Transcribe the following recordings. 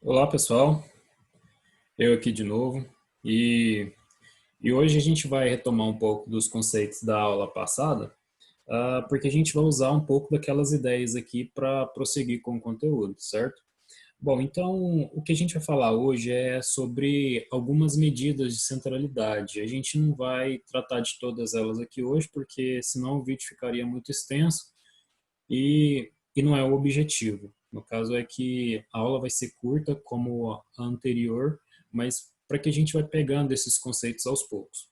Olá, pessoal. Eu aqui de novo. E, e hoje a gente vai retomar um pouco dos conceitos da aula passada, porque a gente vai usar um pouco daquelas ideias aqui para prosseguir com o conteúdo, certo? Bom, então o que a gente vai falar hoje é sobre algumas medidas de centralidade. A gente não vai tratar de todas elas aqui hoje, porque senão o vídeo ficaria muito extenso e não é o objetivo. No caso é que a aula vai ser curta como a anterior, mas para que a gente vai pegando esses conceitos aos poucos.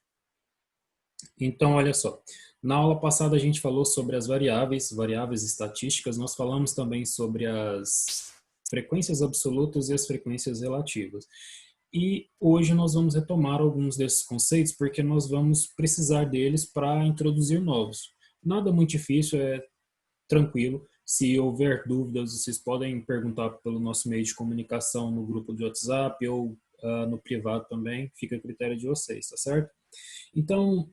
Então, olha só, na aula passada a gente falou sobre as variáveis estatísticas, nós falamos também sobre as frequências absolutas e as frequências relativas. E hoje nós vamos retomar alguns desses conceitos porque nós vamos precisar deles para introduzir novos. Nada muito difícil, é tranquilo. Se houver dúvidas, vocês podem perguntar pelo nosso meio de comunicação no grupo de WhatsApp ou no privado também, fica a critério de vocês, tá certo? Então,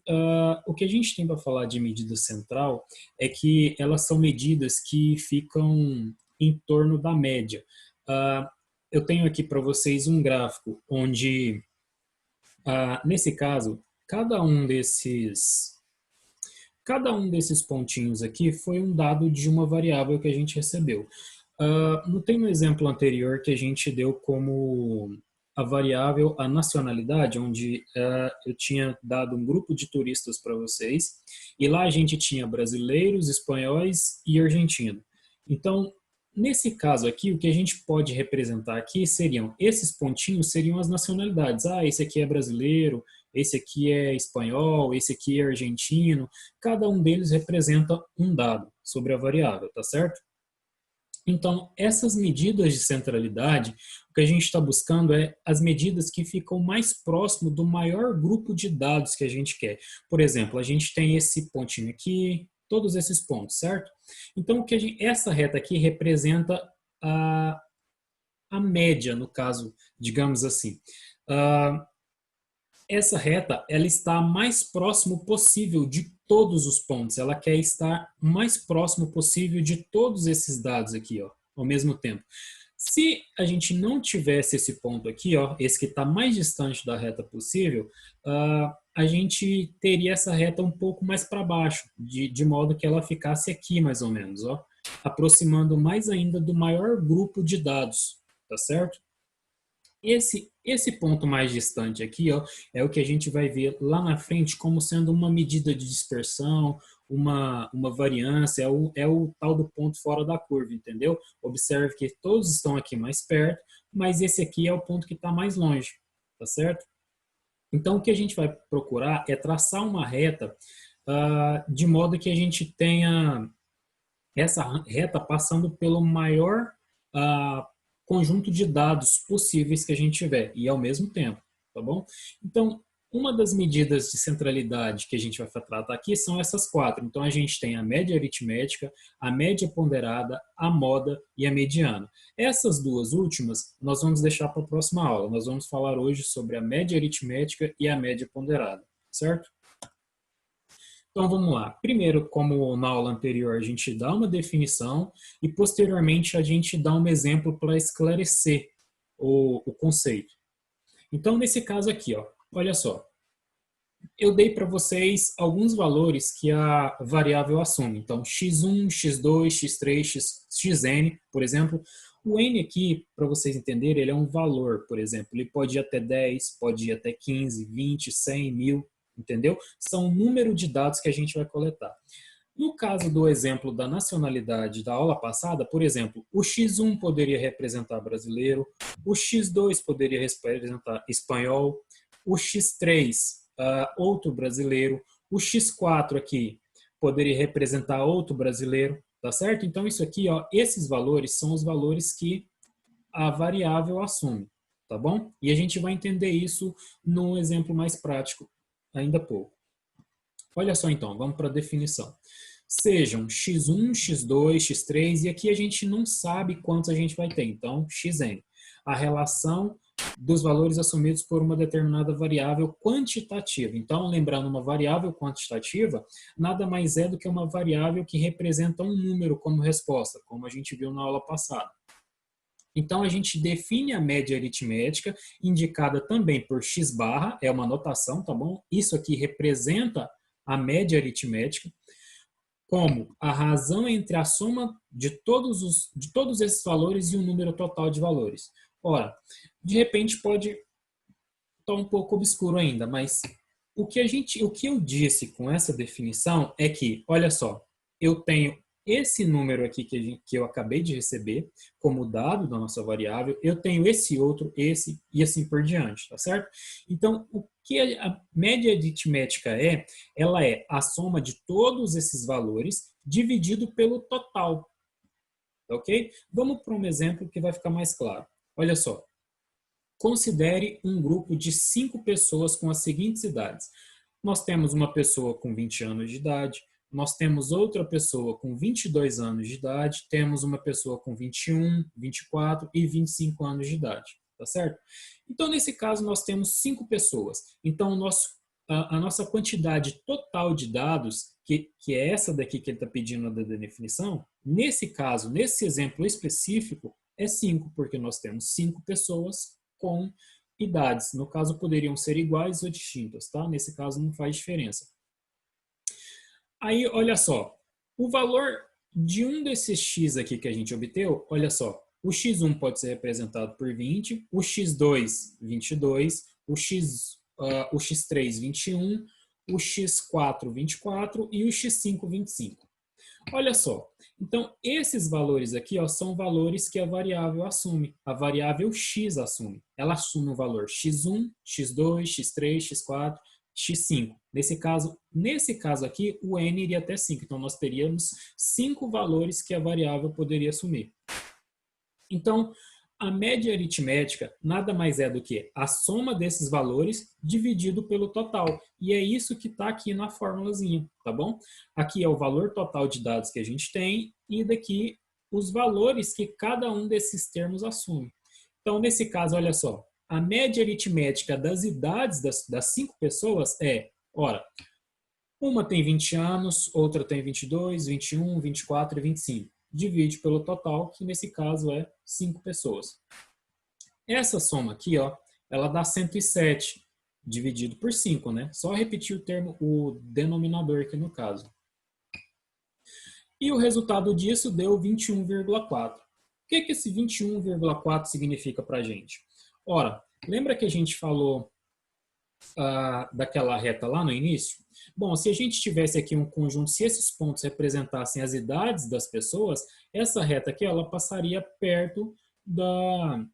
o que a gente tem para falar de medida central é que elas são medidas que ficam em torno da média. Eu tenho aqui para vocês um gráfico onde, nesse caso, cada um desses pontinhos aqui foi um dado de uma variável que a gente recebeu. Não tem um exemplo anterior que a gente deu como a variável a nacionalidade, onde eu tinha dado um grupo de turistas para vocês, e lá a gente tinha brasileiros, espanhóis e argentinos. Então, nesse caso aqui, o que a gente pode representar aqui seriam, esses pontinhos seriam as nacionalidades. Ah, esse aqui é brasileiro, esse aqui é espanhol, esse aqui é argentino. Cada um deles representa um dado sobre a variável, tá certo? Então, essas medidas de centralidade, o que a gente está buscando é as medidas que ficam mais próximo do maior grupo de dados que a gente quer. Por exemplo, a gente tem esse pontinho aqui, todos esses pontos, certo? Então, essa reta aqui representa a, a média, no caso, digamos assim. Uh, Essa reta, ela está mais próximo possível de todos os pontos. Ela quer estar mais próximo possível de todos esses dados aqui, ó, ao mesmo tempo. Se a gente não tivesse esse ponto aqui, ó, esse que está mais distante da reta possível, a gente teria essa reta um pouco mais para baixo, de modo que ela ficasse aqui mais ou menos, ó, aproximando mais ainda do maior grupo de dados, tá certo? Esse ponto mais distante aqui, ó, é o que a gente vai ver lá na frente como sendo uma medida de dispersão, uma variância, é o tal do ponto fora da curva, entendeu? Observe que todos estão aqui mais perto, mas esse aqui é o ponto que está mais longe, tá certo? Então, o que a gente vai procurar é traçar uma reta de modo que a gente tenha essa reta passando pelo maior conjunto de dados possíveis que a gente tiver e ao mesmo tempo, tá bom? Então, uma das medidas de centralidade que a gente vai tratar aqui são essas quatro. Então, a gente tem a média aritmética, a média ponderada, a moda e a mediana. Essas duas últimas nós vamos deixar para a próxima aula. Nós vamos falar hoje sobre a média aritmética e a média ponderada, certo? Então vamos lá. Primeiro, como na aula anterior, a gente dá uma definição e posteriormente a gente dá um exemplo para esclarecer o conceito. Então, nesse caso aqui, ó, olha só, eu dei para vocês alguns valores que a variável assume. Então, x1, x2, x3, xn, por exemplo. O n aqui, para vocês entenderem, ele é um valor, por exemplo. Ele pode ir até 10, pode ir até 15, 20, 100, 1000, entendeu? São o número de dados que a gente vai coletar. No caso do exemplo da nacionalidade da aula passada, por exemplo, o x1 poderia representar brasileiro, o x2 poderia representar espanhol, o x3 outro brasileiro, o x4 aqui poderia representar outro brasileiro, tá certo? Então isso aqui, ó, esses valores são os valores que a variável assume, tá bom? E a gente vai entender isso num exemplo mais prático ainda há pouco. Olha só então, vamos para a definição. Sejam x1, x2, x3, e aqui a gente não sabe quantos a gente vai ter, então xn. A relação dos valores assumidos por uma determinada variável quantitativa. Então, lembrando, uma variável quantitativa nada mais é do que uma variável que representa um número como resposta, como a gente viu na aula passada. Então, a gente define a média aritmética, indicada também por x barra, é uma notação, tá bom? Isso aqui representa a média aritmética, como a razão entre a soma de todos esses valores e o número total de valores. Ora, de repente pode estar um pouco obscuro ainda, mas o que eu disse com essa definição é que, olha só, eu tenho esse número aqui que eu acabei de receber como dado da nossa variável, eu tenho esse outro, esse e assim por diante, tá certo? Então, o que a média aritmética é? Ela é a soma de todos esses valores dividido pelo total, tá ok? Vamos para um exemplo que vai ficar mais claro. Olha só, considere um grupo de 5 pessoas com as seguintes idades. Nós temos uma pessoa com 20 anos de idade, nós temos outra pessoa com 22 anos de idade, temos uma pessoa com 21, 24 e 25 anos de idade, tá certo? Então, nesse caso, nós temos 5 pessoas. Então, a nossa quantidade total de dados, que é essa daqui que ele está pedindo da definição, nesse caso, nesse exemplo específico, é 5, porque nós temos 5 pessoas com idades. No caso, poderiam ser iguais ou distintas, tá? Nesse caso, não faz diferença. Aí, olha só, o valor de um desses x aqui que a gente obteve, olha só, o x1 pode ser representado por 20, o x2, 22, o x3, 21, o x4, 24 e o x5, 25. Olha só, então esses valores aqui ó, são valores que a variável assume, a variável x assume. Ela assume o valor x1, x2, x3, x4, x5. Nesse caso aqui, o n iria até 5. Então, nós teríamos 5 valores que a variável poderia assumir. Então, a média aritmética nada mais é do que a soma desses valores dividido pelo total. E é isso que está aqui na formulazinha, tá bom? Aqui é o valor total de dados que a gente tem e daqui os valores que cada um desses termos assume. Então, nesse caso, olha só, a média aritmética das idades das 5 pessoas é, ora, uma tem 20 anos, outra tem 22, 21, 24 e 25. Divide pelo total, que nesse caso é 5 pessoas. Essa soma aqui, ó, ela dá 107, dividido por 5, né? Só repetir o denominador aqui no caso. E o resultado disso deu 21,4. O que esse 21,4 significa para a gente? Ora, lembra que a gente falou daquela reta lá no início? Bom, se a gente tivesse aqui um conjunto, se esses pontos representassem as idades das pessoas, essa reta aqui ela passaria perto da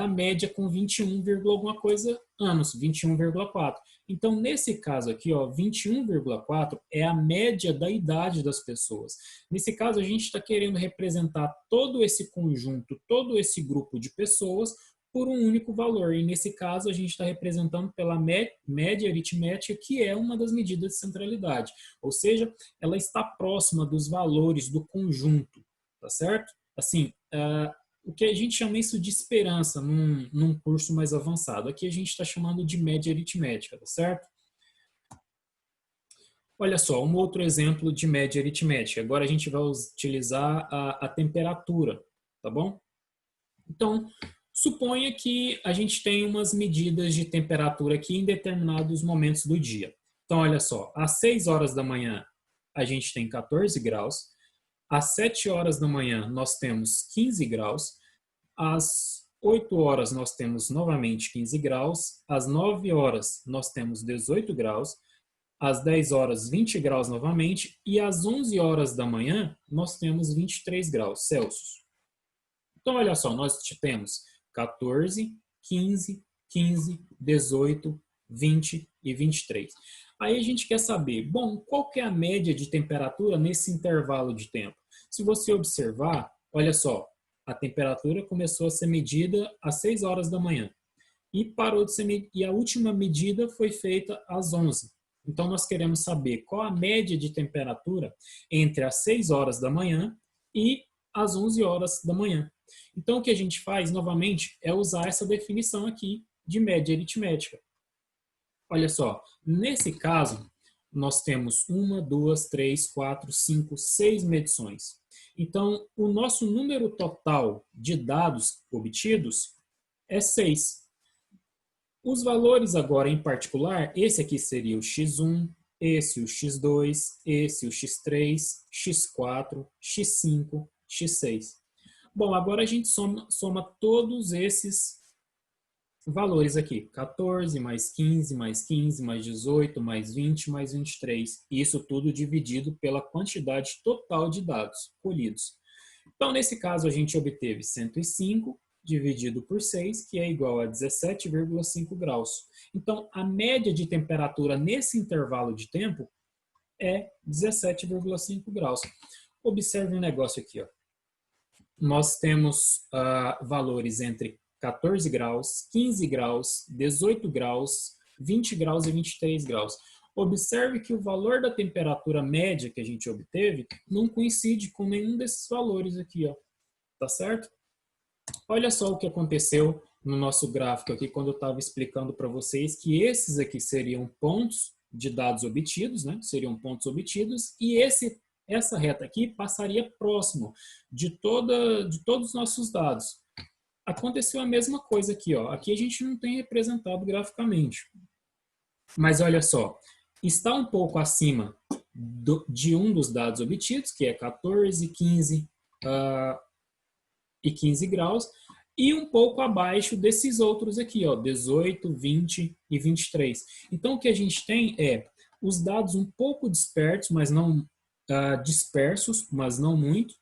média com 21, alguma coisa anos, 21,4. Então, nesse caso aqui, ó, 21,4 é a média da idade das pessoas. Nesse caso, a gente está querendo representar todo esse conjunto, todo esse grupo de pessoas por um único valor. E nesse caso, a gente está representando pela média aritmética, que é uma das medidas de centralidade. Ou seja, ela está próxima dos valores do conjunto, tá certo? Assim, o que a gente chama isso de esperança num curso mais avançado. Aqui a gente está chamando de média aritmética, tá certo? Olha só, um outro exemplo de média aritmética. Agora a gente vai utilizar a temperatura, tá bom? Então, suponha que a gente tem umas medidas de temperatura aqui em determinados momentos do dia. Então, olha só, às 6 horas da manhã a gente tem 14 graus, às 7 horas da manhã nós temos 15 graus, às 8 horas nós temos novamente 15 graus, às 9 horas nós temos 18 graus, às 10 horas 20 graus novamente e às 11 horas da manhã nós temos 23 graus Celsius. Então, olha só, nós temos 14, 15, 15, 18, 20 e 23. Aí a gente quer saber, bom, qual que é a média de temperatura nesse intervalo de tempo? Se você observar, olha só, a temperatura começou a ser medida às 6 horas da manhã e parou de ser e a última medida foi feita às 11. Então, nós queremos saber qual a média de temperatura entre as 6 horas da manhã e as 11 horas da manhã. Então, o que a gente faz, novamente, é usar essa definição aqui de média aritmética. Olha só, nesse caso, nós temos 1, 2, 3, 4, 5, 6 medições. Então, o nosso número total de dados obtidos é 6. Os valores agora em particular, esse aqui seria o x1, esse o x2, esse o x3, x4, x5, x6. Bom, agora a gente soma todos esses valores aqui. 14 mais 15 mais 15 mais 18 mais 20 mais 23. Isso tudo dividido pela quantidade total de dados colhidos. Então, nesse caso, a gente obteve 105 dividido por 6, que é igual a 17,5 graus. Então, a média de temperatura nesse intervalo de tempo é 17,5 graus. Observe um negócio aqui, ó. Nós temos valores entre 14 graus, 15 graus, 18 graus, 20 graus e 23 graus. Observe que o valor da temperatura média que a gente obteve não coincide com nenhum desses valores aqui, ó. Tá certo? Olha só o que aconteceu no nosso gráfico aqui quando eu estava explicando para vocês que esses aqui seriam pontos de dados obtidos, né? Seriam pontos obtidos e essa reta aqui passaria próximo de todos os nossos dados. Aconteceu a mesma coisa aqui, ó. Aqui a gente não tem representado graficamente. Mas olha só, está um pouco acima de um dos dados obtidos, que é 14, 15 e 15 graus, e um pouco abaixo desses outros aqui, ó, 18, 20 e 23. Então, o que a gente tem é os dados um pouco dispersos, mas não muito.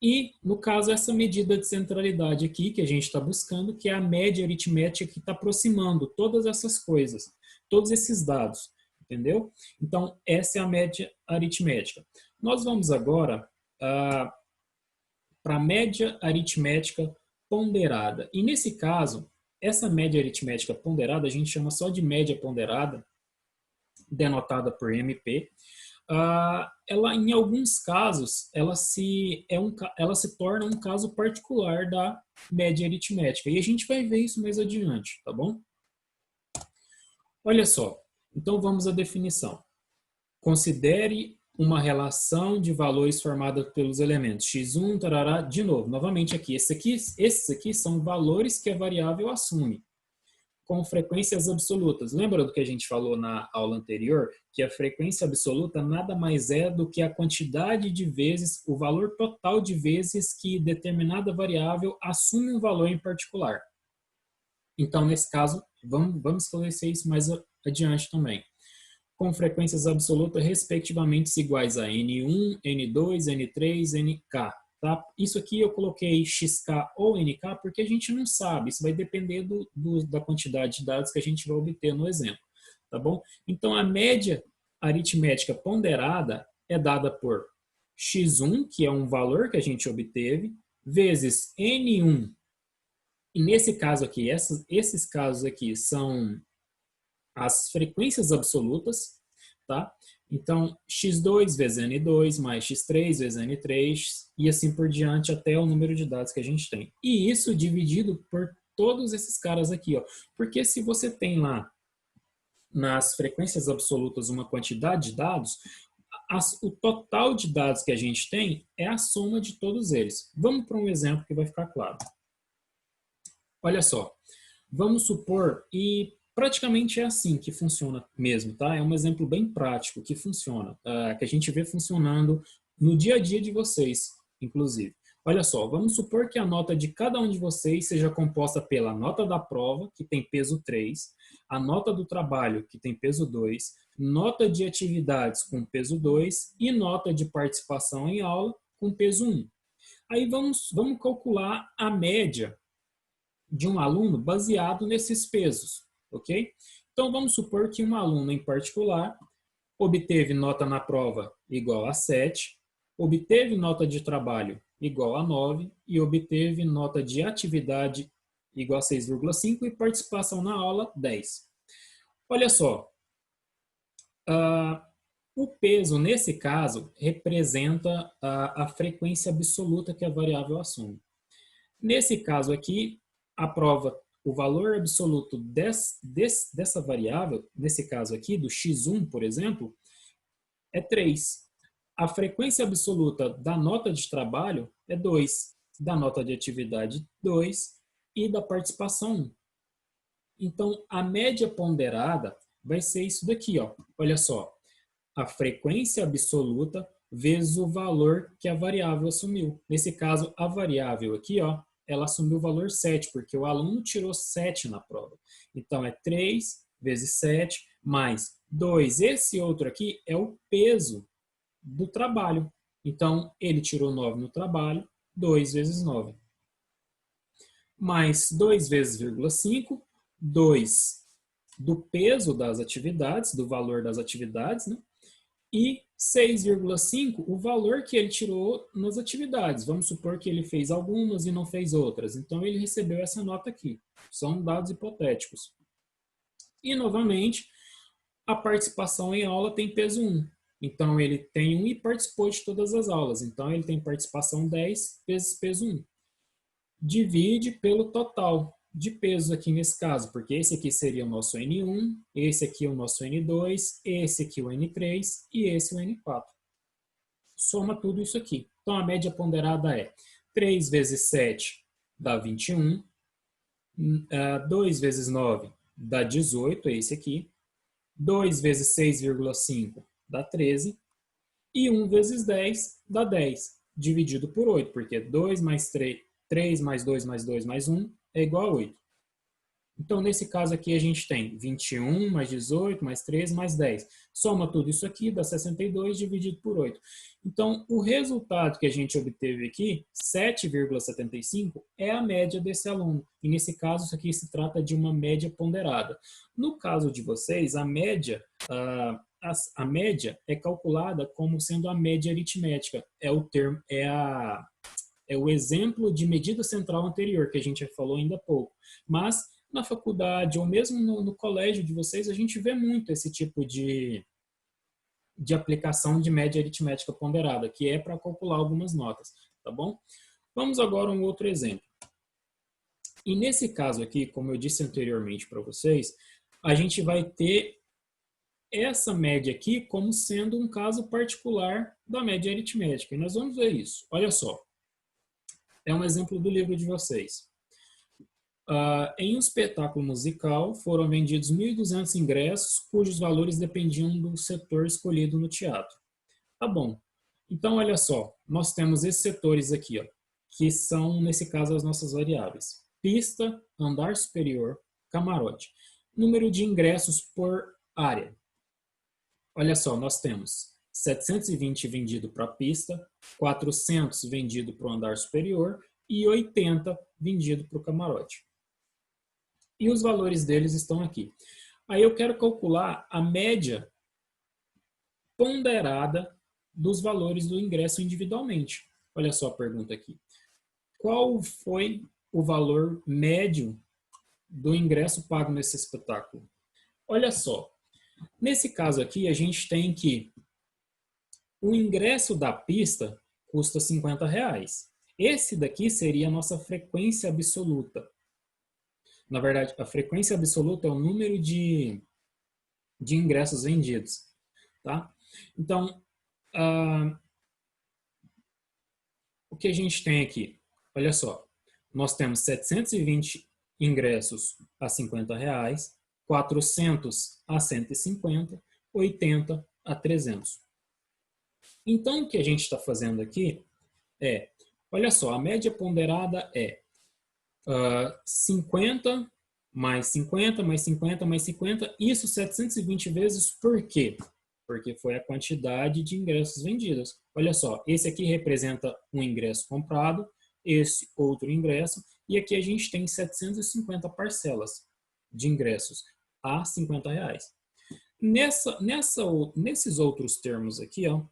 E, no caso, essa medida de centralidade aqui, que a gente está buscando, que é a média aritmética que está aproximando todas essas coisas, todos esses dados, entendeu? Então, essa é a média aritmética. Nós vamos agora para a média aritmética ponderada. E, nesse caso, essa média aritmética ponderada, a gente chama só de média ponderada, denotada por MP. Ela, em alguns casos, ela se torna um caso particular da média aritmética. E a gente vai ver isso mais adiante, tá bom? Olha só, então vamos à definição. Considere uma relação de valores formada pelos elementos x1, tarará, de novo, novamente aqui. Esses aqui são valores que a variável assume com frequências absolutas. Lembra do que a gente falou na aula anterior? Que a frequência absoluta nada mais é do que a quantidade de vezes, o valor total de vezes que determinada variável assume um valor em particular. Então, nesse caso, vamos esclarecer isso mais adiante também. Com frequências absolutas, respectivamente, iguais a N1, N2, N3, Nk. Tá? Isso aqui eu coloquei XK ou NK porque a gente não sabe, isso vai depender da quantidade de dados que a gente vai obter no exemplo, tá bom? Então, a média aritmética ponderada é dada por x1, que é um valor que a gente obteve, vezes N1, e nesse caso aqui, esses casos aqui são as frequências absolutas, tá? Então, x2 vezes n2 mais x3 vezes n3 e assim por diante até o número de dados que a gente tem. E isso dividido por todos esses caras aqui, ó. Porque se você tem lá nas frequências absolutas uma quantidade de dados, o total de dados que a gente tem é a soma de todos eles. Vamos para um exemplo que vai ficar claro. Olha só, vamos supor, e praticamente é assim que funciona mesmo, tá? É um exemplo bem prático que funciona, que a gente vê funcionando no dia a dia de vocês, inclusive. Olha só, vamos supor que a nota de cada um de vocês seja composta pela nota da prova, que tem peso 3, a nota do trabalho, que tem peso 2, nota de atividades com peso 2 e nota de participação em aula com peso 1. Aí vamos calcular a média de um aluno baseado nesses pesos, ok? Então, vamos supor que um aluno em particular obteve nota na prova igual a 7, obteve nota de trabalho igual a 9 e obteve nota de atividade igual a 6,5 e participação na aula 10. Olha só, o peso, nesse caso, representa a frequência absoluta que a variável assume. Nesse caso aqui, a prova, o valor absoluto dessa variável, nesse caso aqui, do x1, por exemplo, é 3. A frequência absoluta da nota de trabalho é 2, da nota de atividade 2 e da participação 1. Então, a média ponderada vai ser isso daqui, ó. Olha só, a frequência absoluta vezes o valor que a variável assumiu. Nesse caso, a variável aqui, ó, ela assumiu o valor 7, porque o aluno tirou 7 na prova. Então, é 3 vezes 7 mais 2. Esse outro aqui é o peso do trabalho. Então, ele tirou 9 no trabalho, 2 vezes 9. Mais 2 vezes 0,5, 2 do peso das atividades, do valor das atividades, né? E 6,5 o valor que ele tirou nas atividades. Vamos supor que ele fez algumas e não fez outras. Então, ele recebeu essa nota aqui. São dados hipotéticos. E, novamente, a participação em aula tem peso 1. Então, ele tem 1 e participou de todas as aulas. Então, ele tem participação 10 vezes peso 1. Divide pelo total de pesos aqui nesse caso, porque esse aqui seria o nosso N1, esse aqui é o nosso N2, esse aqui o N3 e esse o N4. Soma tudo isso aqui. Então, a média ponderada é 3 vezes 7 dá 21, 2 vezes 9 dá 18, é esse aqui, 2 vezes 6,5 dá 13, e 1 vezes 10 dá 10, dividido por 8, porque 2 mais 3 mais 2 mais 2 mais 1 é igual a 8. Então, nesse caso aqui, a gente tem 21 mais 18 mais 13 mais 10. Soma tudo isso aqui, dá 62 dividido por 8. Então, o resultado que a gente obteve aqui, 7,75, é a média desse aluno. E nesse caso, isso aqui se trata de uma média ponderada. No caso de vocês, a média é calculada como sendo a média aritmética. É o exemplo de medida central anterior, que a gente falou ainda há pouco. Mas, na faculdade ou mesmo no colégio de vocês, a gente vê muito esse tipo de aplicação de média aritmética ponderada, que é para calcular algumas notas, tá bom? Vamos agora a um outro exemplo. E nesse caso aqui, como eu disse anteriormente para vocês, a gente vai ter essa média aqui como sendo um caso particular da média aritmética. E nós vamos ver isso. Olha só. É um exemplo do livro de vocês. Em um espetáculo musical, foram vendidos 1.200 ingressos, cujos valores dependiam do setor escolhido no teatro. Tá bom. Então, olha só, nós temos esses setores aqui, ó, que são, nesse caso, as nossas variáveis. Pista, andar superior, camarote. Número de ingressos por área. Olha só, nós temos 720 vendido para a pista, 400 vendido para o andar superior e 80 vendido para o camarote. E os valores deles estão aqui. Aí eu quero calcular a média ponderada dos valores do ingresso individualmente. Olha só a pergunta aqui. Qual foi o valor médio do ingresso pago nesse espetáculo? Olha só. Nesse caso aqui, a gente tem que o ingresso da pista custa R$50. Esse daqui seria a nossa frequência absoluta. Na verdade, a frequência absoluta é o número de ingressos vendidos. Tá? Então, o que a gente tem aqui? Olha só, nós temos 720 ingressos a R$50, 400 a 150, 80 a 300. Então, o que a gente está fazendo aqui é, olha só, a média ponderada é 50 mais 50 mais 50 mais 50, isso 720 vezes, por quê? Porque foi a quantidade de ingressos vendidos. Olha só, esse aqui representa um ingresso comprado, esse outro ingresso, e aqui a gente tem 750 parcelas de ingressos a R$50. Nesses outros termos aqui, ó,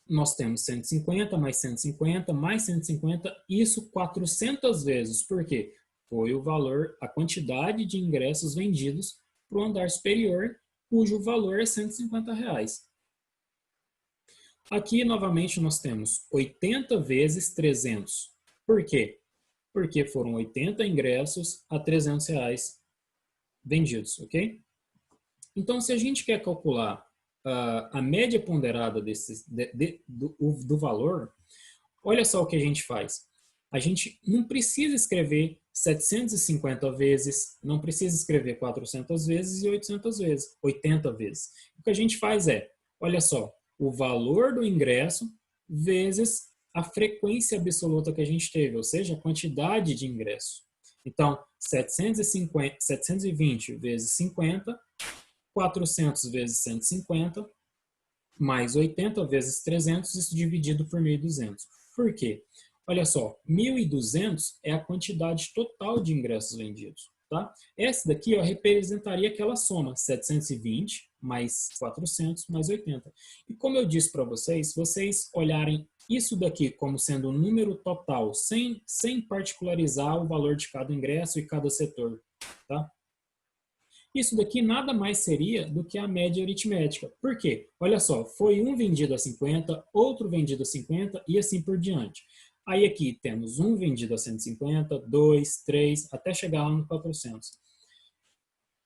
nós temos 150 mais 150 mais 150, isso 400 vezes. Por quê? Foi o valor, a quantidade de ingressos vendidos para o andar superior, cujo valor é R$150. Aqui, novamente, nós temos 80 vezes 300. Por quê? Porque foram 80 ingressos a R$300 vendidos, ok? Então, se a gente quer calcular a média ponderada do valor, olha só o que a gente faz. A gente não precisa escrever 750 vezes, não precisa escrever 400 vezes e 800 vezes, 80 vezes. O que a gente faz é, olha só, o valor do ingresso vezes a frequência absoluta que a gente teve, ou seja, a quantidade de ingresso. Então, 720 vezes 50, 400 vezes 150, mais 80 vezes 300, isso dividido por 1.200. Por quê? Olha só, 1.200 é a quantidade total de ingressos vendidos. Tá? Essa daqui ó, representaria aquela soma, 720 mais 400 mais 80. E como eu disse para vocês, se vocês olharem isso daqui como sendo um número total, sem particularizar o valor de cada ingresso e cada setor, tá? Isso daqui nada mais seria do que a média aritmética. Por quê? Olha só, foi um vendido a 50, outro vendido a 50 e assim por diante. Aí aqui temos um vendido a 150, 2, 3, até chegar lá no 400.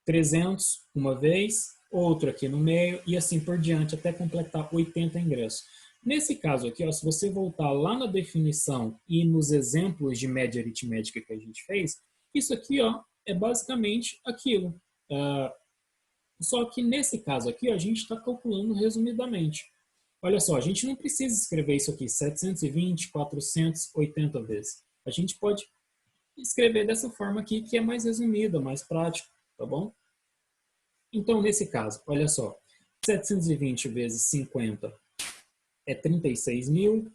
300 uma vez, outro aqui no meio e assim por diante até completar 80 ingressos. Nesse caso aqui, ó, se você voltar lá na definição e nos exemplos de média aritmética que a gente fez, isso aqui ó, é basicamente aquilo. Só que nesse caso aqui, a gente está calculando resumidamente. Olha só, a gente não precisa escrever isso aqui 720, 480 vezes. A gente pode escrever dessa forma aqui, que é mais resumida, mais prática, tá bom? Então, nesse caso, olha só, 720 vezes 50 é 36 mil,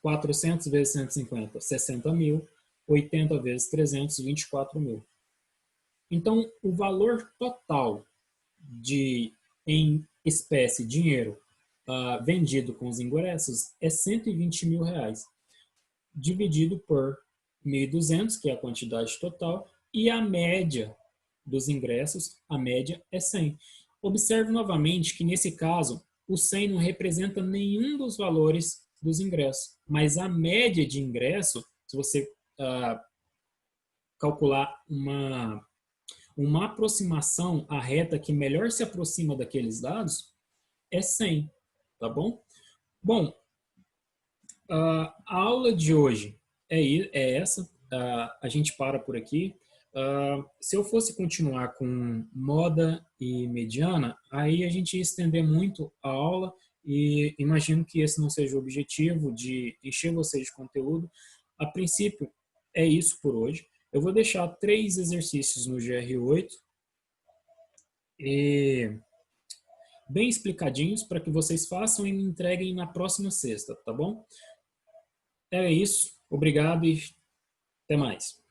400 vezes 150, 60 mil, 80 vezes 300, 24 mil. Então, o valor total em espécie, dinheiro, vendido com os ingressos é 120 mil reais, dividido por 1.200, que é a quantidade total, e a média dos ingressos, a média é 100. Observe novamente que, nesse caso, o 100 não representa nenhum dos valores dos ingressos, mas a média de ingresso, se você calcular uma aproximação à reta que melhor se aproxima daqueles dados, é 100, tá bom? Bom, a aula de hoje é essa, a gente para por aqui. Se eu fosse continuar com moda e mediana, aí a gente ia estender muito a aula e imagino que esse não seja o objetivo de encher vocês de conteúdo. A princípio, é isso por hoje. Eu vou deixar 3 exercícios no GR8 e bem explicadinhos para que vocês façam e me entreguem na próxima sexta, tá bom? É isso. Obrigado e até mais.